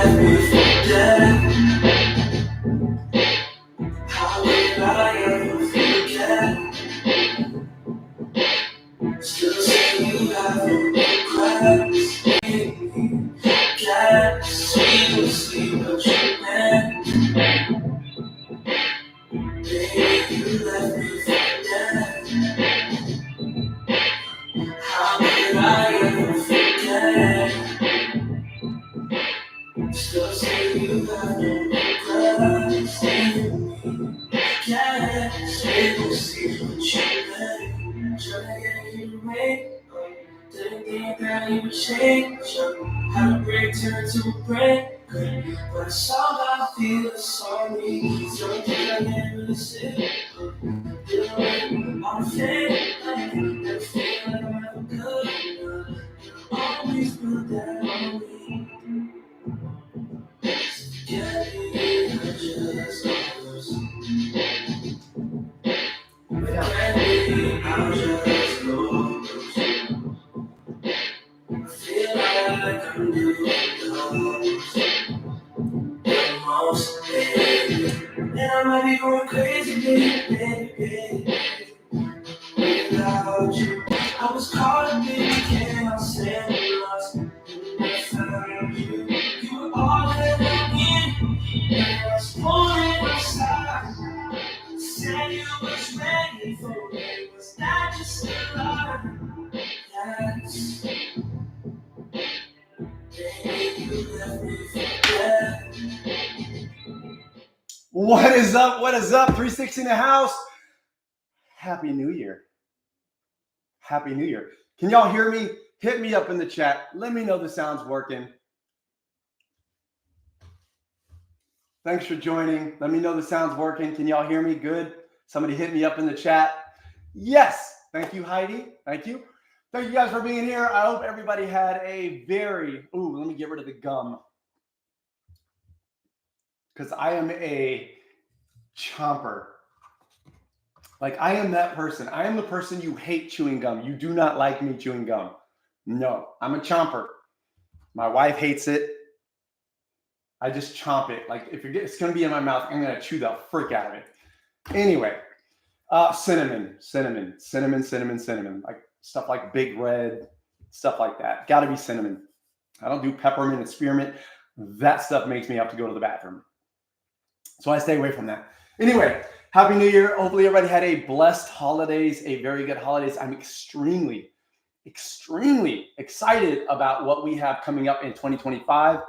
let me forget? How will I ever forget? Still say you have no regrets. Can't see what you meant. Baby, you let me forget. How could I ever forget? Still say you have no regrets. Can't see what you meant. Trying to get you to wait. Didn't think that you would change. How to break turn to a break. But somehow I feel sorry. Something I can't really say. I'm fake. I feel like I'm never good enough. Always put that on me. Forget it, I just lost. Forget it, I'll just lose. I feel like I'm doing the most, baby. And I might be going crazy, baby. Without you, I was caught up in the chaos and lost. When I found you, you were all that I needed. I was pouring outside. Said you was ready for me. Was that just a lie? Yes. Baby, you left me forget. What is up? What is up? 360 in the house. Happy New Year. Happy New Year. Can y'all hear me? Hit me up in the chat. Let me know the sound's working. Thanks for joining. Let me know the sound's working. Can y'all hear me? Good. Somebody hit me up in the chat. Yes. Thank you, Heidi. Thank you. Thank you guys for being here. I hope everybody had a very, let me get rid of the gum. Because I am a chomper. Like, I am that person. I am the person you hate chewing gum. You do not like me chewing gum. No, I'm a chomper. My wife hates it. I just chomp it. Like, if it's going to be in my mouth, I'm going to chew the frick out of it. Anyway, cinnamon. Like, stuff like Big Red, stuff like that. Got to be cinnamon. I don't do peppermint and spearmint. That stuff makes me have to go to the bathroom. So I stay away from that. Anyway, Happy New Year. Hopefully everybody had a blessed holidays, a very good holidays. I'm extremely excited about what we have coming up in 2025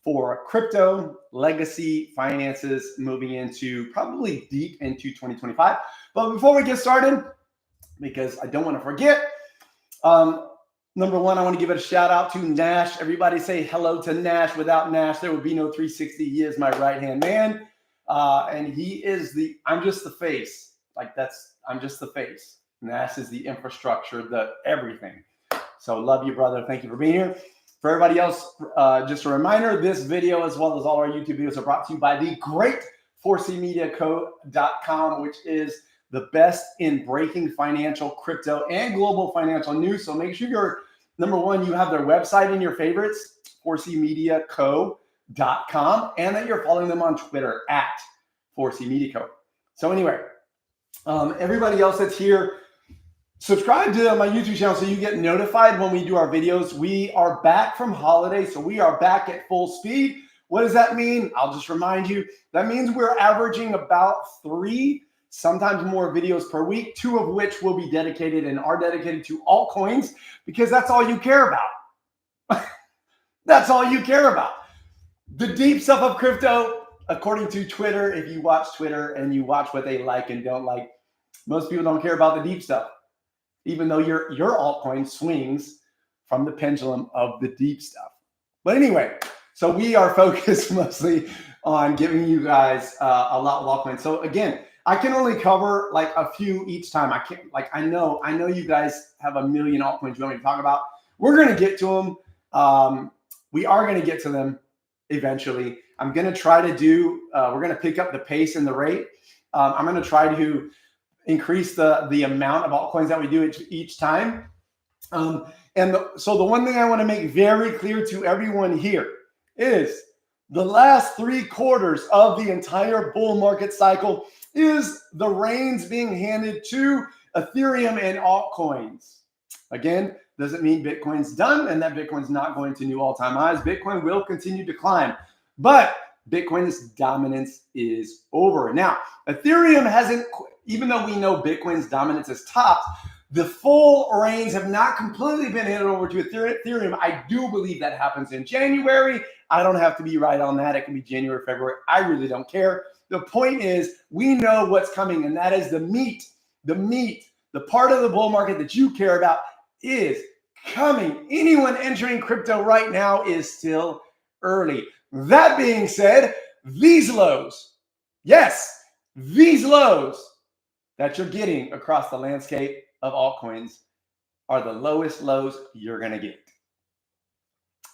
for crypto, legacy, finances, moving into probably deep into 2025. But before we get started, because I don't want to forget, number one, I want to give it a shout out to Nash. Everybody say hello to Nash. Without Nash, there would be no 360. He is my right-hand man. And he is I'm just the face. I'm just the face. Nash is the infrastructure, the everything. So love you, brother. Thank you for being here. For everybody else, just a reminder, this video, as well as all our YouTube videos, are brought to you by the great 4cmediaco.com, which is the best in breaking financial, crypto, and global financial news. So make sure you're, number one, you have their website in your favorites, 4cmediaco.com, and that you're following them on Twitter at 4cmediaco. So anyway, everybody else that's here, subscribe to my YouTube channel so you get notified when we do our videos. We are back from holiday, so we are back at full speed. What does that mean? I'll just remind you. That means we're averaging about 3, sometimes more videos per week, 2 of which will be dedicated and are dedicated to altcoins, because that's all you care about. That's all you care about. The deep stuff of crypto, according to Twitter, if you watch Twitter and you watch what they like and don't like, most people don't care about the deep stuff, even though your altcoin swings from the pendulum of the deep stuff. But anyway, so we are focused mostly on giving you guys a lot of altcoins. So again, I can only cover like a few each time. I can't, like, I know you guys have a million altcoins you want me to talk about. We're going to get to them. We are going to get to them eventually. I'm going to try to do, we're going to pick up the pace and the rate. I'm going to try to increase the amount of altcoins that we do each time. So the one thing I want to make very clear to everyone here is The last 3 quarters of the entire bull market cycle is the reins being handed to Ethereum and altcoins. Again, doesn't mean Bitcoin's done and that Bitcoin's not going to new all-time highs. Bitcoin will continue to climb, but Bitcoin's dominance is over. Now, Ethereum hasn't, even though we know Bitcoin's dominance is topped, the full reins have not completely been handed over to Ethereum. I do believe that happens in January. I don't have to be right on that. It can be January, February. I really don't care. The point is, we know what's coming, and that is the meat, the part of the bull market that you care about is coming. Anyone entering crypto right now is still early. That being said, these lows, yes, these lows that you're getting across the landscape of altcoins are the lowest lows you're going to get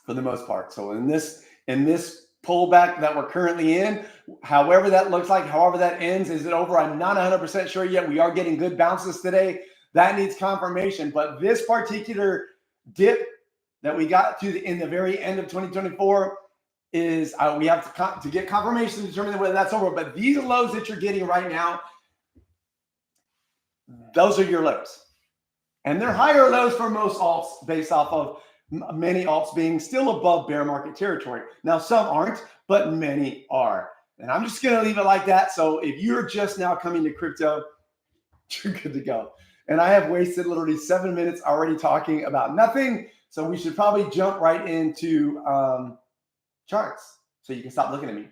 for the most part. So in this pullback that we're currently in, however that looks like, however that ends, is it over? I'm not 100% sure yet. We are getting good bounces today. That needs confirmation. But this particular dip that we got to in the very end of 2024 is we have to get confirmation to determine whether that's over. But these lows that you're getting right now, those are your lows. And they're higher lows for most alts based off of many alts being still above bear market territory. Now, some aren't, but many are. And I'm just going to leave it like that. So if you're just now coming to crypto, you're good to go. And I have wasted literally 7 minutes already talking about nothing. So we should probably jump right into charts so you can stop looking at me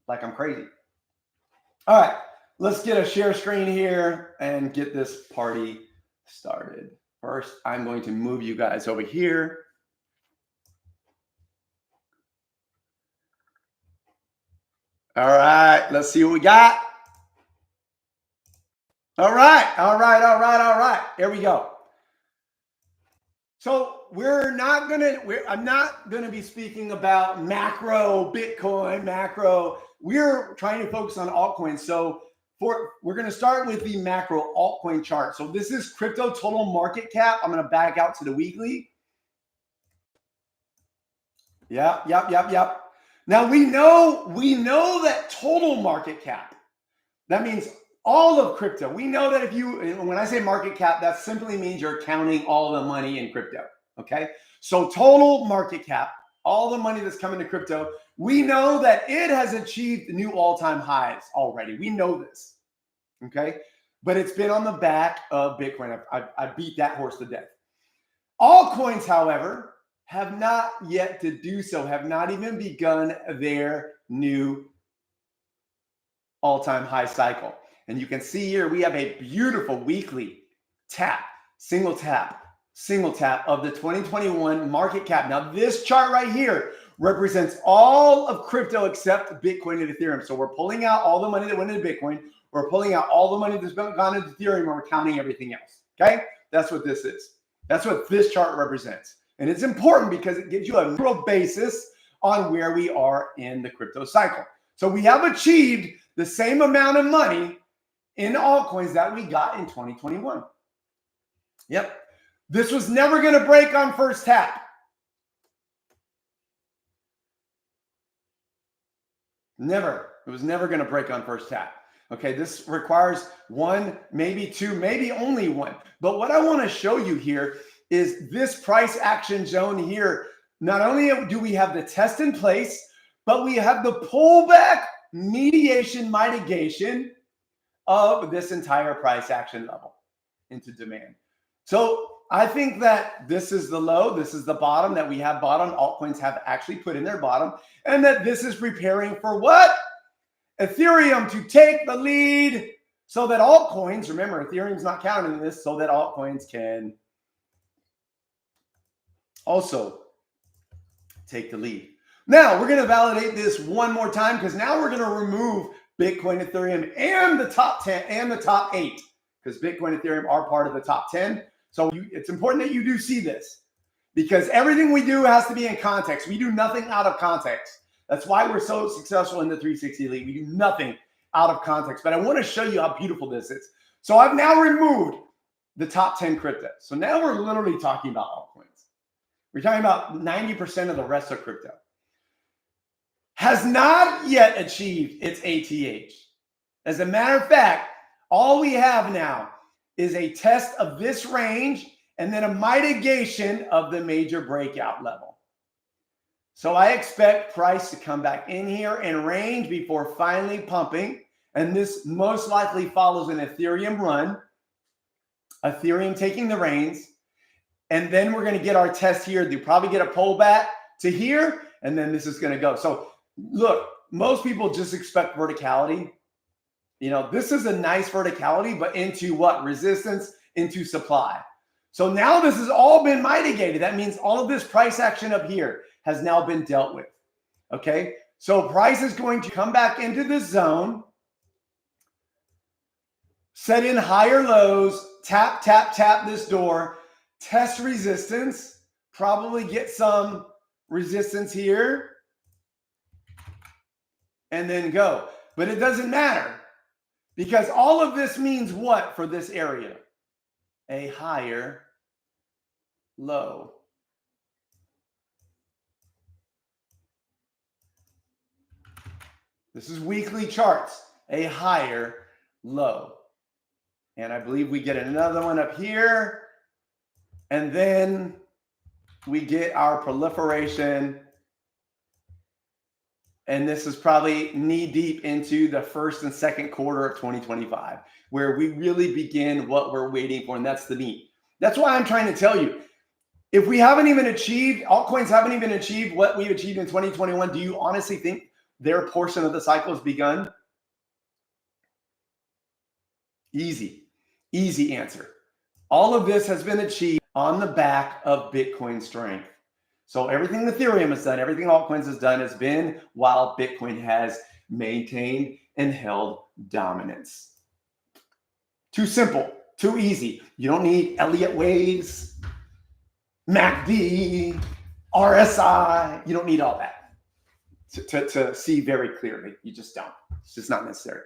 like I'm crazy. All right, let's get a share screen here and get this party started. First, I'm going to move you guys over here. All right, let's see what we got. All right. Here we go. So I'm not gonna be speaking about macro Bitcoin, macro. We're trying to focus on altcoins. So we're gonna start with the macro altcoin chart. So this is crypto total market cap. I'm gonna back out to the weekly. Yep. Now we know that total market cap, that means all of crypto. We know that when I say market cap, that simply means you're counting all the money in crypto. Okay. So total market cap, all the money that's coming to crypto, we know that it has achieved new all-time highs already. We know this. Okay. But it's been on the back of Bitcoin. I beat that horse to death. Altcoins, however, have not yet to do so, have not even begun their new all-time high cycle. And you can see here, we have a beautiful weekly tap, single tap of the 2021 market cap. Now, this chart right here represents all of crypto except Bitcoin and Ethereum. So we're pulling out all the money that went into Bitcoin. We're pulling out all the money that's gone into Ethereum, and we're counting everything else. Okay? That's what this is. That's what this chart represents. And it's important because it gives you a real basis on where we are in the crypto cycle. So we have achieved the same amount of money in altcoins that we got in 2021. Yep. This was never going to break on first tap. Never. It was never going to break on first tap. Okay, this requires one, maybe two, maybe only one. But what I want to show you here is this price action zone here. Not only do we have the test in place, but we have the pullback mediation mitigation of this entire price action level into demand. So I think that this is the low, this is the bottom that we have bottom. Altcoins have actually put in their bottom, and that this is preparing for what? Ethereum to take the lead so that altcoins, remember, Ethereum's not counting this, so that altcoins can also take the lead. Now, we're going to validate this one more time because now we're going to remove Bitcoin, Ethereum, and the top 10 and the top 8 because Bitcoin and Ethereum are part of the top 10. So it's important that you do see this because everything we do has to be in context. We do nothing out of context. That's why we're so successful in the 360 Elite. We do nothing out of context. But I want to show you how beautiful this is. So I've now removed the top 10 cryptos. So now we're literally talking about altcoins. We're talking about 90% of the rest of crypto. has not yet achieved its ATH. As a matter of fact, all we have now is a test of this range and then a mitigation of the major breakout level. So I expect price to come back in here and range before finally pumping. And this most likely follows an Ethereum run, Ethereum taking the reins. And then we're going to get our test here. You probably get a pullback to here, and then this is going to go. So look, most people just expect verticality. You know, this is a nice verticality, but into what? Resistance, into supply. So now this has all been mitigated. That means all of this price action up here has now been dealt with. Okay, so price is going to come back into this zone, set in higher lows, tap, tap, tap this door, test resistance, probably get some resistance here, and then go. But it doesn't matter because all of this means what for this area? A higher low. This is weekly charts, a higher low. And I believe we get another one up here. And then we get our proliferation. And this is probably knee deep into the first and second quarter of 2025, where we really begin what we're waiting for. And that's the meat. That's why I'm trying to tell you, if we haven't even achieved, altcoins haven't even achieved what we've achieved in 2021, do you honestly think their portion of the cycle has begun? Easy answer. All of this has been achieved on the back of Bitcoin strength. So everything Ethereum has done, everything altcoins has done has been while Bitcoin has maintained and held dominance. Too simple, too easy. You don't need Elliott waves, MACD, RSI. You don't need all that to see very clearly. You just don't. It's just not necessary.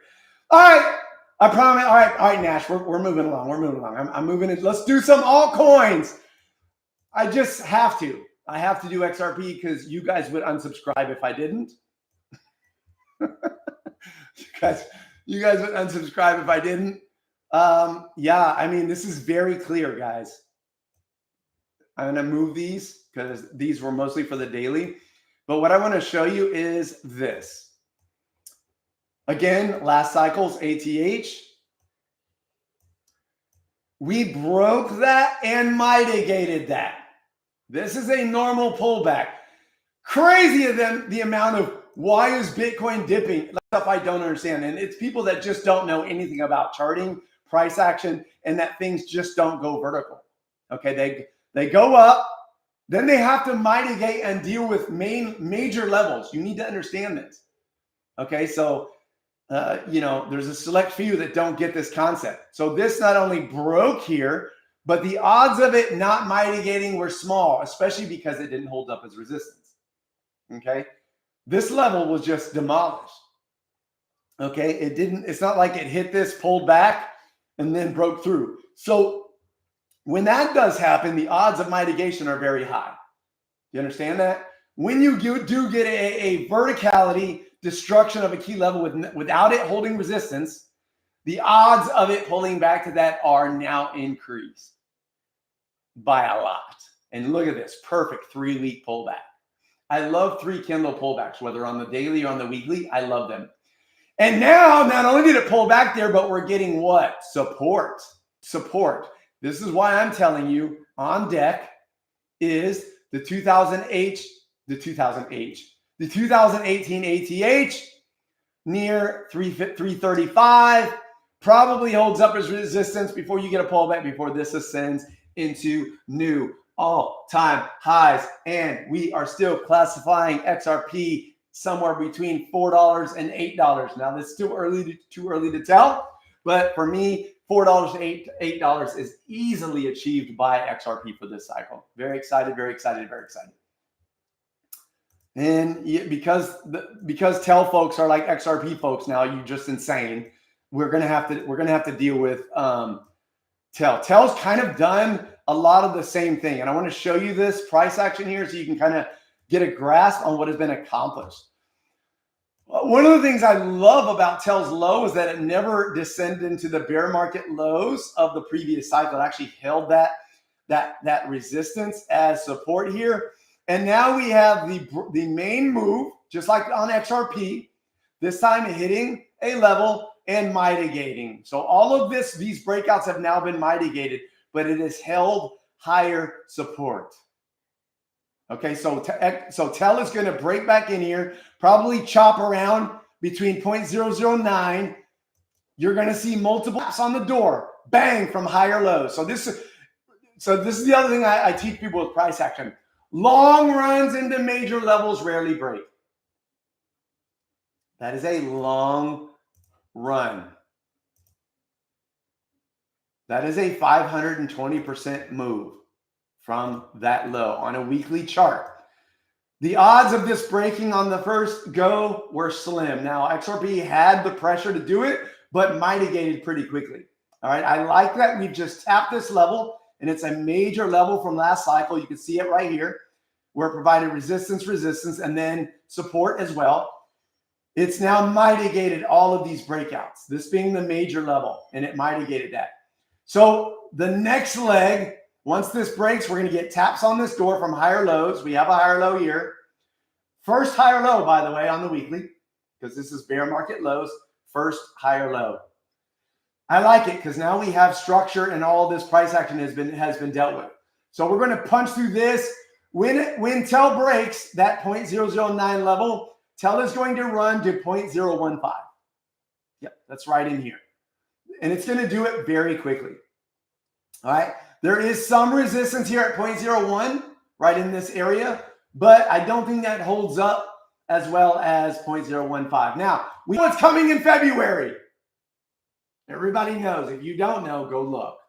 All right. I promise. All right, Nash, we're moving along. We're moving along. I'm moving it. Let's do some altcoins. I just have to. I have to do XRP because you guys would unsubscribe if I didn't. you guys would unsubscribe if I didn't. Yeah, I mean, this is very clear, guys. I'm going to move these because these were mostly for the daily. But what I want to show you is this. Again, last cycle's ATH. We broke that and mitigated that. This is a normal pullback. Crazier than the amount of why is Bitcoin dipping? Stuff I don't understand. And it's people that just don't know anything about charting, price action, and that things just don't go vertical. Okay, they go up, then they have to mitigate and deal with major levels. You need to understand this. Okay, so there's a select few that don't get this concept. So this not only broke here, but the odds of it not mitigating were small, especially because it didn't hold up as resistance. Okay, this level was just demolished. Okay, it's not like it hit this, pulled back, and then broke through. So when that does happen, the odds of mitigation are very high. You understand that? When you do get a verticality, destruction of a key level without it holding resistance, the odds of it pulling back to that are now increased by a lot. And look at this, perfect 3-week pullback. I love 3 candle pullbacks, whether on the daily or on the weekly. I love them. And now, not only did it pull back there, but we're getting what? Support. This is why I'm telling you on deck is the 2018 ATH near 335, probably holds up as resistance before you get a pullback, before this ascends into new all-time highs. And we are still classifying XRP somewhere between $4 and $8. Now, that's still too early to tell, but for me, $4 to $8 is easily achieved by XRP for this cycle. Very excited, very excited, very excited. And because Tel folks are like XRP folks now, you're just insane. We're gonna have to deal with Tel. Tel's kind of done a lot of the same thing, and I want to show you this price action here so you can kind of get a grasp on what has been accomplished. One of the things I love about TEL's low is that it never descended into the bear market lows of the previous cycle. It actually held that resistance as support here. And now we have the main move, just like on XRP, this time hitting a level and mitigating. So all of these breakouts have now been mitigated, but it has held higher support. Okay, so TEL is going to break back in here, probably chop around between 0.009. You're going to see multiple taps on the door, bang, from higher lows. So this is the other thing I teach people with price action. Long runs into major levels rarely break. That is a long run. That is a 520% move from that low on a weekly chart. The odds of this breaking on the first go were slim. Now, XRP had the pressure to do it, but mitigated pretty quickly. All right, I like that we've just tapped this level, and it's a major level from last cycle. You can see it right here, where it provided resistance, and then support as well. It's now mitigated all of these breakouts, this being the major level, and it mitigated that. So the next leg, once this breaks, we're going to get taps on this door from higher lows. We have a higher low here. First higher low, by the way, on the weekly, because this is bear market lows, first higher low. I like it because now we have structure and all this price action has been dealt with. So we're going to punch through this. When TEL breaks that 0.009 level, TEL is going to run to 0.015. Yep, that's right in here. And it's going to do it very quickly. All right. There is some resistance here at 0.01 right in this area, but I don't think that holds up as well as 0.015. Now, we know what's coming in February. Everybody knows. If you don't know, go look.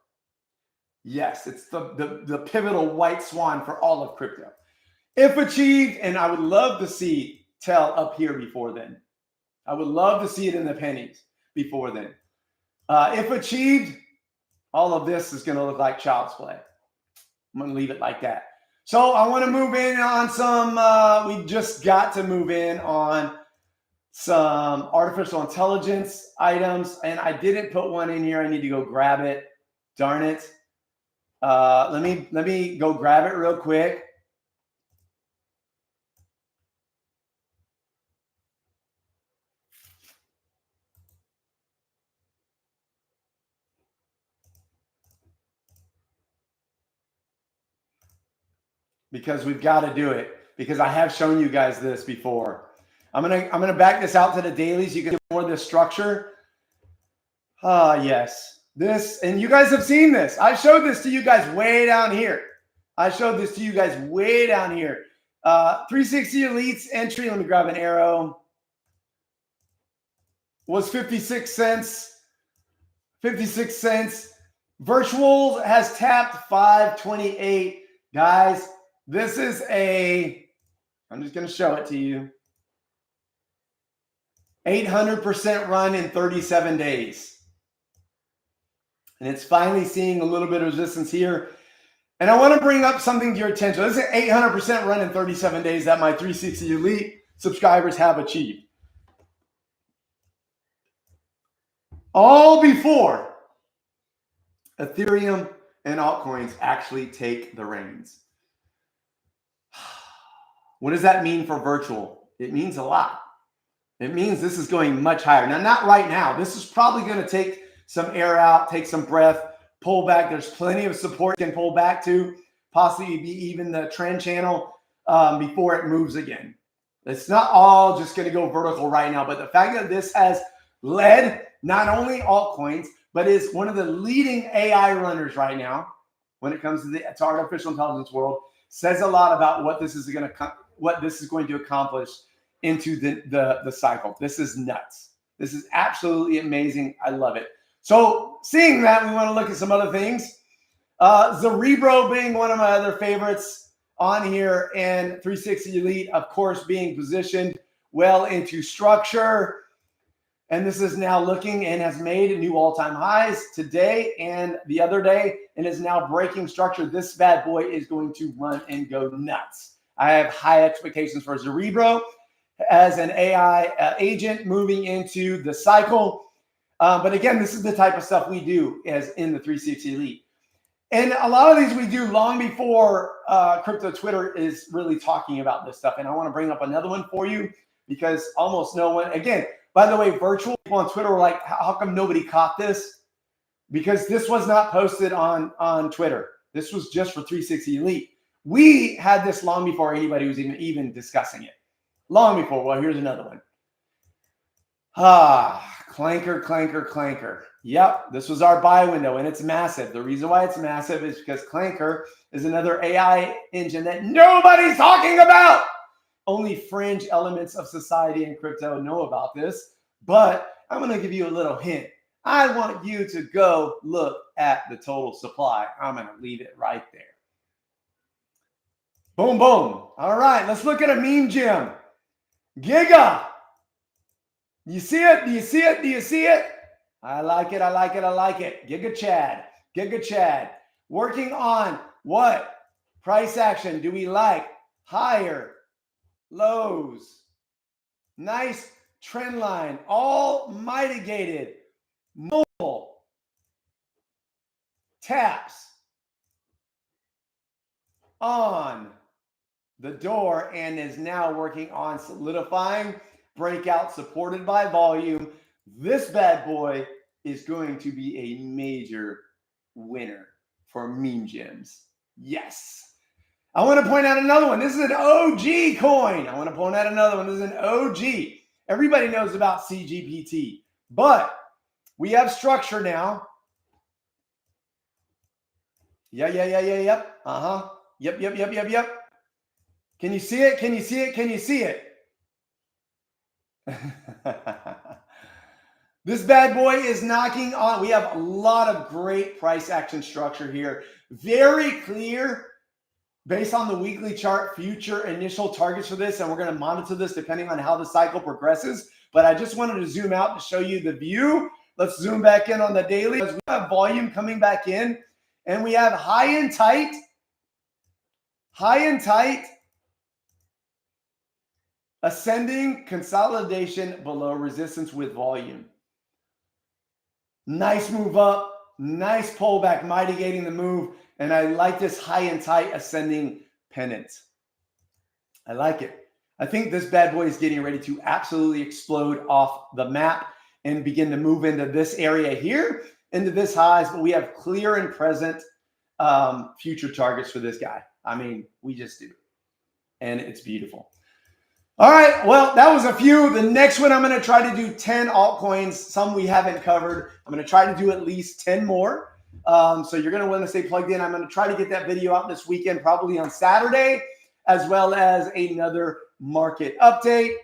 Yes, it's the pivotal white swan for all of crypto. If achieved, and I would love to see TEL up here before then. I would love to see it in the pennies before then. If achieved, all of this is going to look like child's play. I'm going to leave it like that. So I want to move in on some, we just got to move in on some artificial intelligence items, and I didn't put one in here. I need to go grab it. Darn it. Let me go grab it real quick. Because we've got to do it, because I have shown you guys this before. I'm gonna back this out to the dailies. You can get more of this structure. Yes. This, and you guys have seen this. I showed this to you guys way down here. 360 Elite's entry, let me grab an arrow, was 56 cents. 56 cents. Virtual has tapped 528. Guys, this is I'm just going to show it to you. 800% run in 37 days. And it's finally seeing a little bit of resistance here. And I want to bring up something to your attention. This is an 800% run in 37 days that my 360 Elite subscribers have achieved. All before Ethereum and altcoins actually take the reins. What does that mean for virtual? It means a lot. It means this is going much higher. Now, not right now. This is probably going to take some air out, take some breath, pull back. There's plenty of support it can pull back to, possibly be even the trend channel before it moves again. It's not all just going to go vertical right now, but the fact that this has led not only altcoins, but is one of the leading AI runners right now when it comes to the artificial intelligence world, says a lot about what this is going to accomplish into the cycle. This is nuts. This is absolutely amazing. I love it. So seeing that, we want to look at some other things. Zerro being one of my other favorites on here, and 360 Elite, of course, being positioned well into structure. And this is now looking and has made new all-time highs today and the other day, and is now breaking structure. This bad boy is going to run and go nuts. I have high expectations for Zerro. as an AI agent moving into the cycle. But again, this is the type of stuff we do as in the 360 Elite. And a lot of these we do long before crypto Twitter is really talking about this stuff. And I want to bring up another one for you because almost no one, again, by the way, virtual people on Twitter were like, how come nobody caught this? Because this was not posted on Twitter. This was just for 360 Elite. We had this long before anybody was even discussing it. Long before. Well, here's another one. Clanker, Clanker, Clanker. Yep, this was our buy window, and it's massive. The reason why it's massive is because Clanker is another AI engine that nobody's talking about. Only fringe elements of society and crypto know about this, but I'm going to give you a little hint. I want you to go look at the total supply. I'm going to leave it right there. Boom, boom. All right, let's look at a meme gem. Giga. You see it? Do you see it? Do you see it? I like it. I like it. I like it. Giga Chad. Giga Chad. Working on what? Price action. Do we like? Higher. Lows. Nice trend line. All mitigated. Mobile. Taps. On the door and is now working on solidifying. Breakout supported by volume. This bad boy is going to be a major winner for meme gems. Yes. I want to point out another one. This is an OG coin. I want to point out another one. This is an OG. Everybody knows about CGPT, but we have structure now. Yep. Yep. Can you see it? Can you see it? Can you see it? This bad boy is knocking on. We have a lot of great price action structure here. Very clear based on the weekly chart, future initial targets for this. And we're going to monitor this depending on how the cycle progresses. But I just wanted to zoom out to show you the view. Let's zoom back in on the daily. We have volume coming back in and we have high and tight, ascending consolidation below resistance with volume. Nice move up, nice pullback, mitigating the move. And I like this high and tight ascending pennant. I like it. I think this bad boy is getting ready to absolutely explode off the map and begin to move into this area here, into this highs. But we have clear and present future targets for this guy. I mean, we just do. And it's beautiful. All right, well, that was a few. The next one, I'm going to try to do 10 altcoins, some we haven't covered. I'm going to try to do at least 10 more. So you're going to want to stay plugged in. I'm going to try to get that video out this weekend, probably on Saturday, as well as another market update.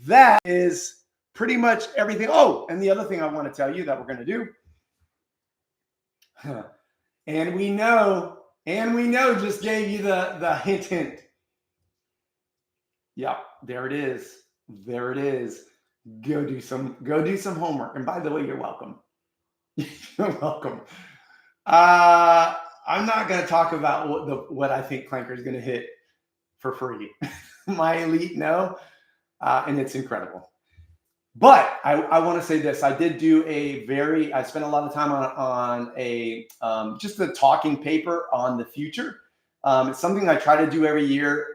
That is pretty much everything. Oh, and the other thing I want to tell you that we're going to do. And we know, just gave you the hint. Yeah, there it is. There it is. Go do some homework. And by the way, you're welcome. You're welcome. I'm not going to talk about what I think Clanker is going to hit for free. My elite, no. And it's incredible. But I want to say this. I did do I spent a lot of time on a just a talking paper on the future. It's something I try to do every year.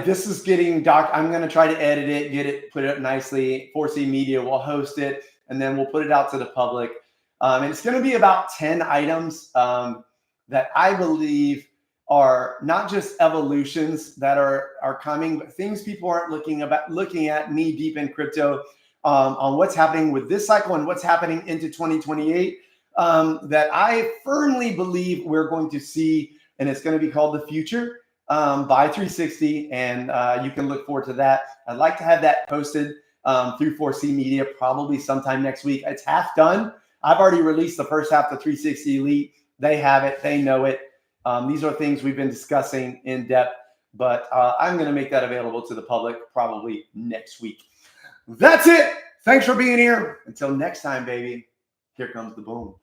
This is getting I'm going to try to edit it, put it up nicely. 4C Media will host it, and then we'll put it out to the public. And it's going to be about 10 items that I believe are not just evolutions that are coming, but things people aren't looking at knee deep in crypto on what's happening with this cycle and what's happening into 2028 that I firmly believe we're going to see, and it's going to be called the future. By 360, and you can look forward to that. I'd like to have that posted through 4C Media probably sometime next week. It's half done. I've already released the first half of 360 Elite. They have it. They know it. These are things we've been discussing in depth, but I'm going to make that available to the public probably next week. That's it. Thanks for being here. Until next time, baby. Here comes the boom.